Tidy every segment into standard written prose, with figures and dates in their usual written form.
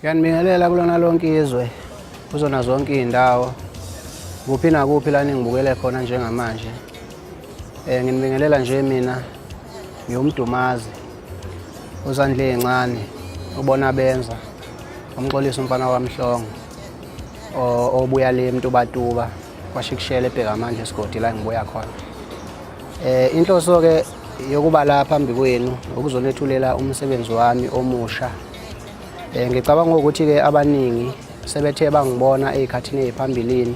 Ngiyanibingelela kulona lonke izwe kuzona zonke izindawo kuphi nakuphi la ningibukele khona njengamanje. Nginibingelela nje mina ngiyumdumazi uZandla ezincane ubona benza umxolisi umfana kwaMhlongo obuya le Mtubatuba kwashikishela eBhekamandla esigodi la ngibuya khona. Inhloso ke yokuba la phambi kwenu ukuzonethulela umsebenzi wami omusha. Ngicabanga ukuthi ke abaningi sebethe bangibona ezikhathini eziphambilini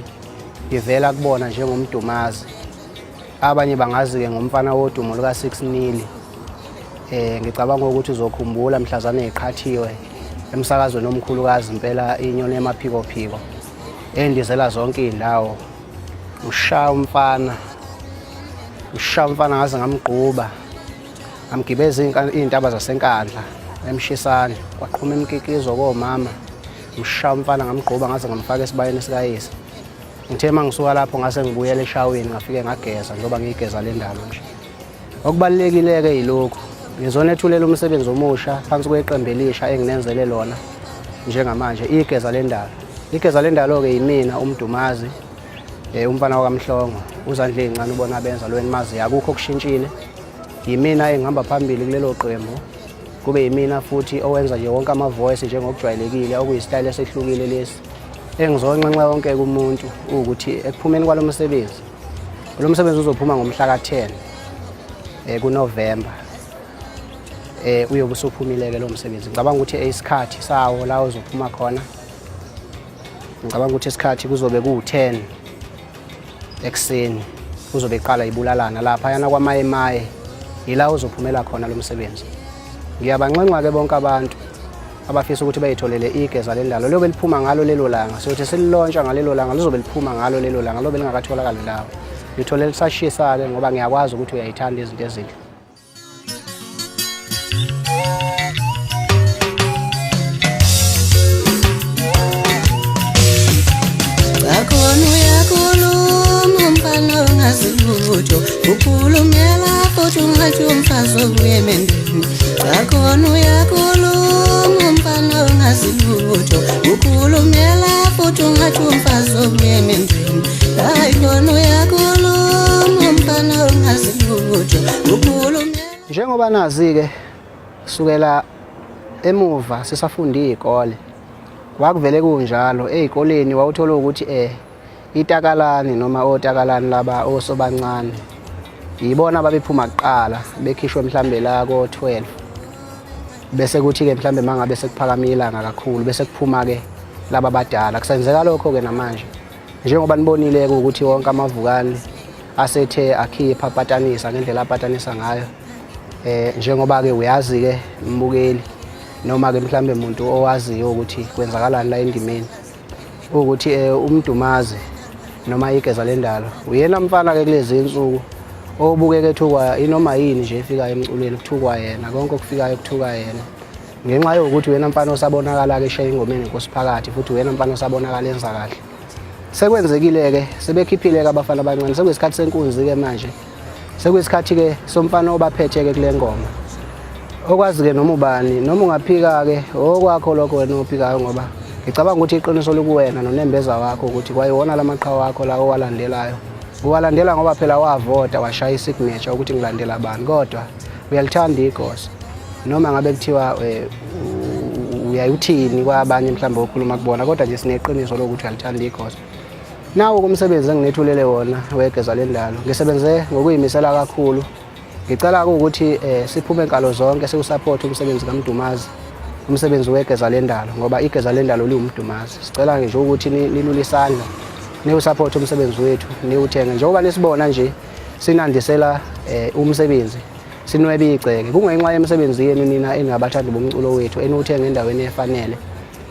ngivela kubona njengomdumazi. Abanye bangazi ke ngomfana wodumo luka 6 Nili. Ngicabanga ukuthi uzokhumbula mhlazana eziqhathiwe emsakazweni omkhulukazi impela inyoni emaphiko phiko endizela zonke izindawo. Ushaya umfana ngaze ngamgquba ngamgibeza izintaba zasenkandla emshisana kwaqhuma imkikizo komama. Ushaya umfana ngamgquba ngaze ngamfaka esibayeni sikayise. Ngithe mangisuka lapho ngase ngibuyele eshaweni ngafike ngageza njengoba ngigeza le ndalo nje. Okubalekile ke yilokho ngizonethulela umsebenzi omusha phansi kweqembu elisha enginenzele lona njengamanje igeza le ndalo. Igeza le ndalo ke yimina umdumazi umfana kwaMhlongo uZandla ezincane ubona benza lo enimazi akukho okushintshile. Yimina engihamba phambili kulelo qembu. Kube yimina futhi owenza nje wonke ama voice njengokujwayelekile okuyistyle esehlukile lesi. Engizonxenxa wonke kumuntu ukuthi ekuphumeni kwalo msebenzi. Lo msebenzi uzophuma ngomhla ka10 kuNovember. Uyobe usuphumile ke lo msebenzi. Ngicabanga ukuthi isikhathi sawo la uzophuma khona. Ngicabanga ukuthi isikhathi kuzobe ku10 ekseni. Kuzobe iqala ibulalana lapha yana kwaMaye ila uzophumela khona lo msebenzi. Ngiyabanxenxa ke bonke abantu abafisa ukuthi bayitholele igeza le ndalo lobe liphuma ngalo lelo langa sokuthi sililontsha ngalelo langa lizobe liphuma ngalo lelo langa lobe lingakatholakali lawo. Ngitholele lisashisa ke ngoba ngiyakwazi ukuthi uyayithanda izinto ezinhle. Ukhulumela futhi ungathi umfazi obuyemendeni. Akona uyakhuluma umfana ongazi lutho. Ukhulumela futhi ungathi umfazi obuyemendeni. Akona uyakhuluma umfana ongazi lutho. Ukhulumela Njengoba nazi ke kusukela emuva sisafunda izikole kwakuvele kunjalo ezikoleni wawuthola ukuthi itakalani noma otakalani laba osobancane yibona ababephuma kuqala bekhishwe mhlambe la ko12 bese kuthi ke mhlambe mangabe sekuphakamile ilanga kakhulu bese kuphuma ke laba abadala. Kusenzeka lokho ke namanje njengoba nibonile ukuthi wonke amavukani asethe akhipha apatanisa ngendlela apatanisa ngayo. Njengoba ke uyazi ke mbukeli noma ke mhlambe umuntu owaziyo ukuthi kwenzakalani la endimeni ukuthi umdumazi noma igeza le ndalo uyena mfana ke kulezi insuku obukeke thukwa inoma yini nje efika emculweni kuthukwa yena konke okufikayo kuthuka yena ngenxa yokuthi uyena mfana osabonakala ke eshaya ingomeni nkosiphakathi futhi uyena mfana osabonakala enza kahle. Sekwenzekile ke sebekhiphile ke abafana abancane sekuyisikhathi senkunzi ke manje sekuyisikhathi ke somfana obaphethe ke kule ngoma okwazi ke noma ubani noma ungaphika ke okwakho lokho wena ophikayo ngoba ngicabanga ukuthi iqiniso lokuwena nonembeza wakho ukuthi kwayiwona lamaqhawe wakho la owalandelayo. Uwalandela ngoba phela wavota washaya isignature ukuthi ngilandela abantu kodwa uyalithanda igosa noma ngabe kuthiwa uyayuthini kwabanye mhlawumbe okhuluma kubona kodwa nje sineqiniso lokuthi uyalithanda igosa. Nawo kumsebenzi enginethulele wona wegeza le ndalo ngisebenze ngokuyimisela kakhulu. Ngicela ukuthi siphume enkalo zonke siusupport umsebenzi kaMdumazi umsebenzi wegeza le ndalo ngoba igeza le ndalo liwumdumazi. Sicela nje ukuthi nilule isandla niusupport umsebenzi wethu niuthenge njengoba nisibona nje sinandisela umsebenzi sinwebe igceke kungenxa yemsebenzi yenu nina engabathandi bomculo wethu eniwuthenga endaweni efanele.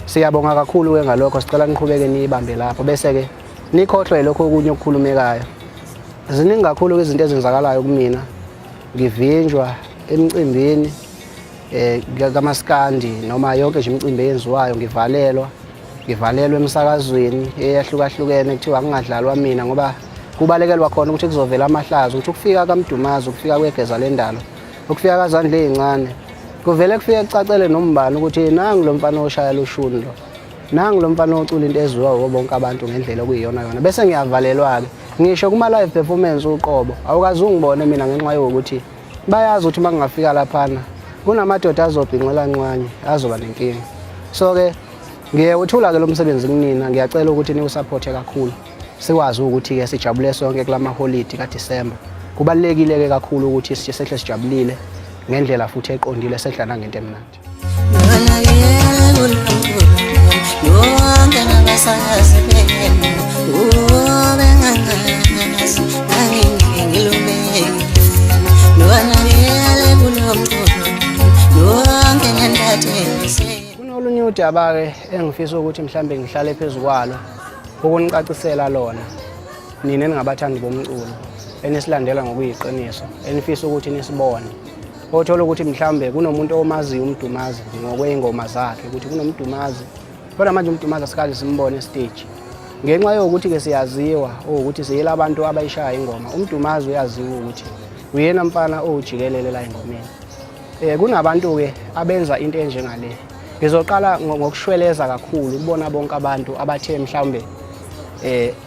Siyabonga kakhulu ke ngalokho sicela niqhubeke niyibambe lapho bese ke nikhohlwe lokho okunye okukhulumekayo. Ziningi kakhulu izinto ezenzakalayo kumina ngivinjwa emcimbini kamaskandi noma yonke nje imicimbi eyenziwayo ngivalelwe emsakazweni eyahlukahlukene kuthiwa kungadlalwa mina ngoba kubalekelwa khona ukuthi kuzovela amahlazo ukuthi ukufika kaMdumazi ukufika kwegeza le ndalo ukufika kaZandla ezincane kuvele kufike kucacele nombani ukuthi nangu lo mfana oshaya lushuni lo, nangu lo mfana ocula into eziwa yibo bonke abantu ngendlela okuyiyona yona, bese ngiyavalelwa-ke ngisho kuma-live performance uqobo awukazi ungibone mina ngenxa yokuthi bayazi ukuthi uma ngingafika laphana kunamadoda azobhinqela ncwanye azoba nenkinga. So-ke ngiyawuthula-ke lo msebenzi kunina, ngiyacela ukuthi niwusaphothe kakhulu sikwazi ukuthi-ke sijabule sonke kula maholidi kaDisemba. Kubalulekile-ke kakhulu ukuthi sehle sijabulile ngendlela futhi eqondile, sehla nangento emnandi. Kunolunye udaba-ke engifisa ukuthi mhlambe ngihlale phezu kwalo ukunicacisela lona nina eningabathandi bomculo enisilandela ngokuyiqiniso enifisa ukuthi nisibone, othola ukuthi mhlambe kunomuntu omaziyo uMdumazi ngokwey'ngoma zakhe ukuthi kunomdumazi, kodwa manje uMdumazi asikaze simbone stage ngenxa yokuthi-ke siyaziwa ukuthi siyela abantu abayishaya ingoma. uMdumazi uyaziwa ukuthi uyena mfana ojikelele la engomeni. Kunabantu-ke abenza into enjengale. Ngizoqala ngokushweleza kakhulu ukubona bonke abantu abathe mhlambe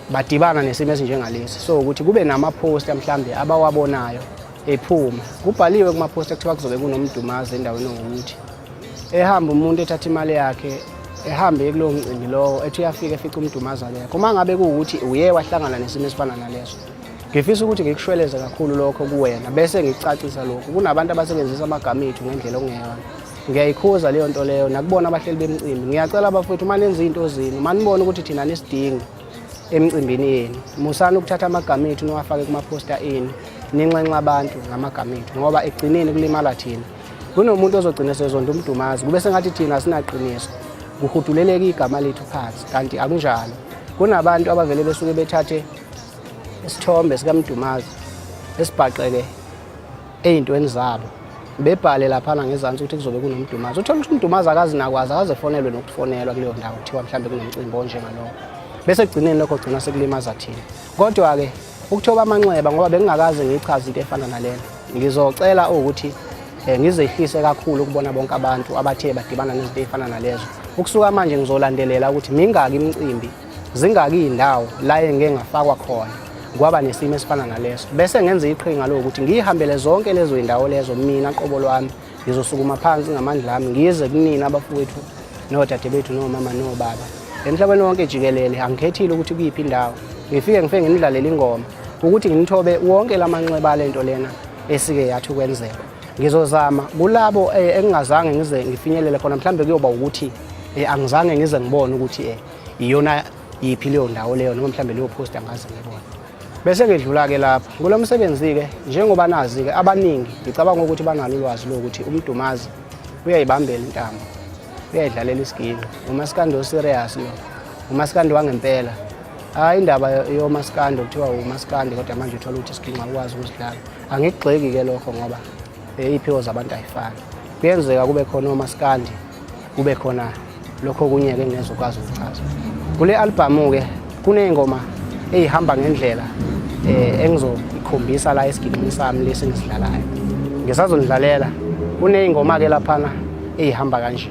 badibana nesimo esinjengalesi, so ukuthi kube nama-poster mhlambe abawabonayo ephuma kubhaliwe kuma-poster kuthiwa kuzobe kunomdumazi endaweni ngokuthi ehamba umuntu ethatha imali yakhe ehambe kulowo mcimbi lowo ethi uyafika efica umdumazi akekho. Uma ngabe kuwukuthi uye wahlangana nesimo esifana naleso, ngifisa ukuthi ngikushweleze kakhulu lokho kuwena bese ngikucacisa lokho. Kunabantu abasebenzisa amagama ethu ngendlela okungeyona, ngiyayikhuza leyo nto leyo nakubona abahleli bemcimbi. Ngiyacela abafowethu uma nenza into zini, uma nibone ukuthi thina nisidingi emcimbini yenu, musani ukuthatha amagama ethu niwafake kuma-poster enu ninxenxa abantu ngamagama ethu, ngoba ekugcineni kulimala thina. Kunomuntu ozogcina sezonda umdumazi kube sengathi thina asinaqiniso, kuhuduleleka igama lethu phansi, kanti akunjalo. Kunabantu abavele besuke bethathe isithombe sikamdumazi esibhaqeke ey'ntweni zabo bebhale laphana ngezansi ukuthi kuzobe kunomdumazi. Uthola ukuthi umdumazi akazinakwazi, akazefonelwe nokufonelwa kuleyo ndawo kuthiwa mhlambe kunomcimbi onjengalowo, bese ekugcineni lokho kugcina sekulimaza thina. Kodwa-ke ukuthoba amanxeba ngoba bengingakaze ngiyichaze into efana nalena, ngizocela ukuthi ngizehlise kakhulu ukubona bonke abantu abathe badibana nezinto ey'fana nalezo. Ukusuka manje ngizolandelela ukuthi mingaki imicimbi, zingaki iy'ndawo la engeke ngafakwa khona kwaba nesimo esifana naleso, bese ngenza iqhinga lokuthi ngiyihambele zonke lezo y'ndawo lezo. Mina qobo lwami ngizosukuma phansi ngamandla ami ngize kunina abafowethu nodadewethu nomama nobaba emhlabeni wonke jikelele. Angikhethile ukuthi kuyiphi indawo, ngifike nginidlalele ingoma ukuthi nginithobe wonke lamanxeba lento lena esike yathi ukwenzeka. Ngizozama kulabo engingazange ngize ngifinyelele khona, mhlambe kuyoba ukuthi angizange ngize ngibone ukuthi iyona yiphi leyo ndawo leyo noma mhlambe leyo poster ngaze ngibone. Bese ngedlula-ke lapha kulo msebenzi-ke, njengoba nazi-ke abaningi ngicabanga ukuthi banalo ulwazi lokuthi uMdumazi uyayibambela intambo, uyayidlalela isiginci. Umaskandi o-serious lo, umaskandi wangempela. Hayi indaba yomaskandi kuthiwa umaskandi kodwa manje uthola ukuthi isiginci akwazi ukusidlala. Angikugxeki-ke lokho ngoba iy'phiwo zabantu ayifani. Kuyenzeka kube khona omaskandi, kube khona lokho okunye-ke engingezukwazi ukuchaza. Kule albhamu-ke kuney'ngoma ey'hamba ngendlela engizokhombisa la esiginqini sami lesi engisidlalayo. Ngisazonidlalela kuney'ngoma-ke laphana ey'hamba kanje.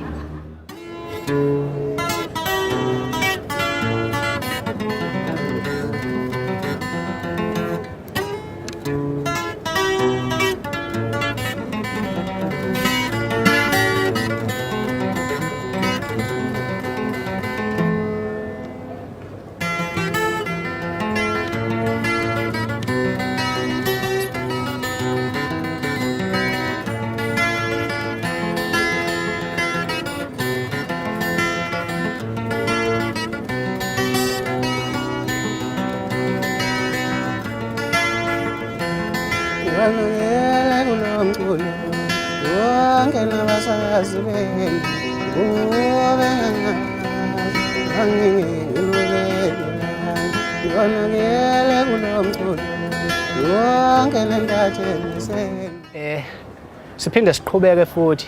Siphinde siqhubeke futhi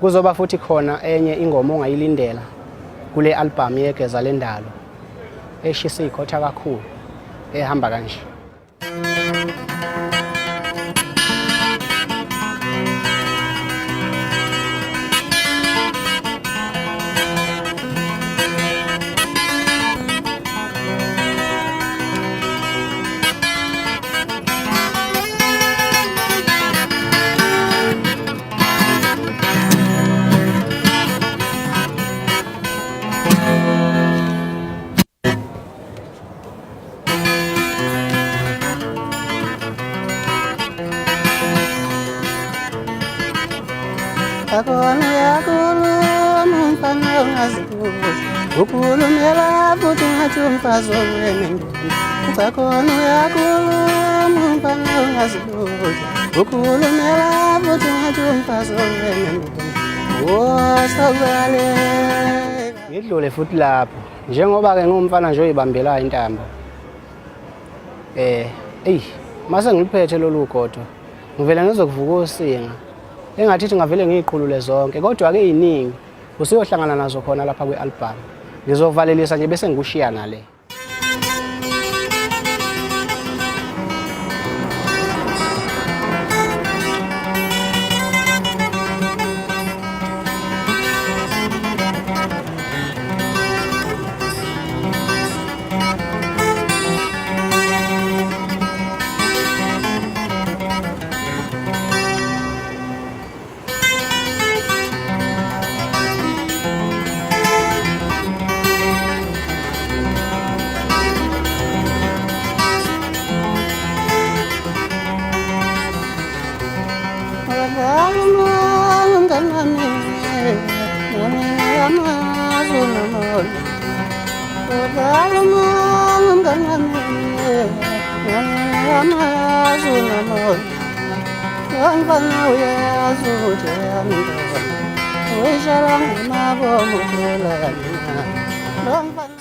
kuzoba futhi khona enye ingoma ongayilindela kule album yeGeza Lendalo eshisa ikhotha kakhulu ehamba kanje. umfana ongazilutho ukhulumela futhi ungathi umfazi wemendeni usakhona uyakhuluma umfana ongazilutho ukhulumela futhi ungathi umfazi wemendeni wosabaleka. Ngidlule futhi lapho njengoba-ke ngumfana nje oyibambelayo intambo mase ngiliphethe lolu godo ngivele ngizokuvuka usinga engathi ngavele ngiyiqhulule zonke kodwa-ke ey'ningi usuyohlangana nazo khona lapha kwi-album ngizovalelisa nje bese ngikushiya nale.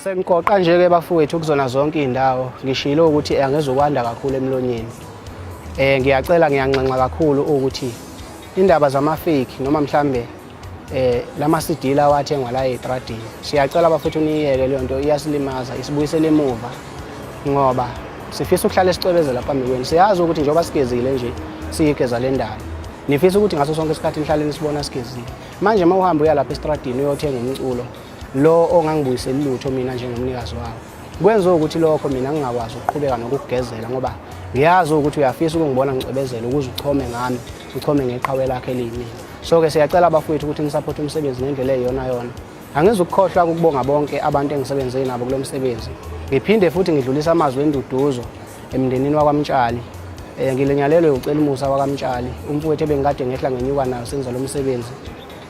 Sengiqoqa nje-ke bafowethu kuzona zonke iy'ndawo ngishilo ukuthi angezokwanda kakhulu emlonyeni. Ngiyacela ngiyanxenxa kakhulu ukuthi indaba zama-fake noma mhlambe lama-CD lawa athengwa la ey'tradini siyacela bafethu niyiyeke leyo nto iyasilimaza isibuyisele emuva ngoba sifisa ukuhlala sicwebezela phambi kwenu. Siyazi ukuthi njengoba sigezile nje siyigeza le ndalo nifisa ukuthi ngaso sonke isikhathi nihlale nisibona sigezile. Manje uma uhamba uya lapha estradini uyothenga umculo lo ongangibuyiseli lutho mina njengomnikazi wawo kwenza ukuthi lokho mina ngingakwazi ukuqhubeka nokugezela ngoba ngiyazi ukuthi uyafisa ukungibona ngicwebezela ukuze uchome ngami uchome ngeqhawe lakhe eliyimina. So-ke siyacela abafowethu ukuthi nisapothe umsebenzi ngendlela eyiyona yona. Angizukukhohlwa ukubonga bonke abantu engisebenze nabo kulo msebenzi. Ngiphinde futhi ngidlulisa amazwi enduduzo emndenini wakwaMtshali. Ngilenyalelwe ucela umusa wakwaMtshali umfowethu ebengikade ngehla ngenyuka nayo senza lo msebenzi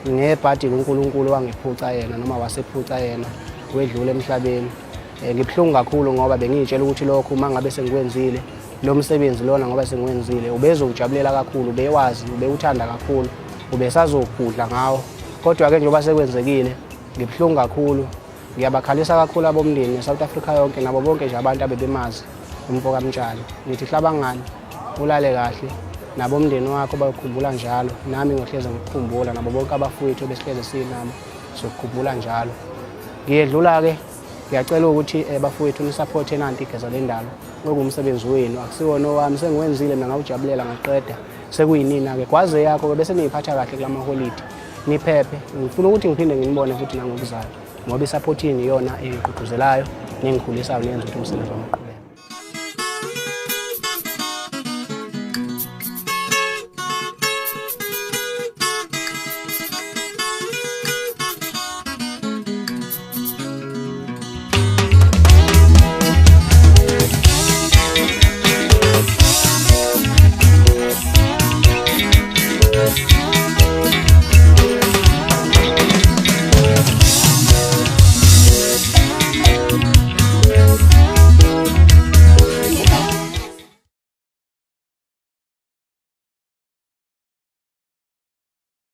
ngebhadi kuNkulunkulu wangiphuca yena noma wasephuca yena wedlule emhlabeni. Ngibhlungu kakhulu ngoba bengiyitshela ukuthi lokho uma ngabe sengikwenzile lo msebenzi lona ngoba sengiwenzile ubezowujabulela kakhulu, ubewazi, ubewuthanda kakhulu, ubesazokudla ngawo. Kodwa-ke njengoba sekwenzekile ngibhlungu kakhulu. Ngiyabakhalisa kakhulu abomndeni neSouth Africa yonke nabo bonke nje abantu abebemazi umfo kaMtshali. Ngithi hlabangani ulale kahle nabomndeni wakho bayokhumbula njalo, nami ngohleze ngikukhumbula nabo bonke abafowethu besihleze sinabo sokukhumbula njalo. Ngiyedlula-ke ngiyacela ukuthi bafowethu nisapothe nanti igeza le ndalo ngokumsebenzi wenu akusiwona owami sengiwenzile mina ngawujabulela ngaqeda sekuyinina-ke kwaze yakho-ke bese niyiphatha kahle kula maholidi niphephe. Ngifuna ukuthi ngiphinde nginibone futhi nangokuzayo ngoba isaphotini iyona engigqugquzelayo nengikhulisayo nenza ukuthi umsebenzi wami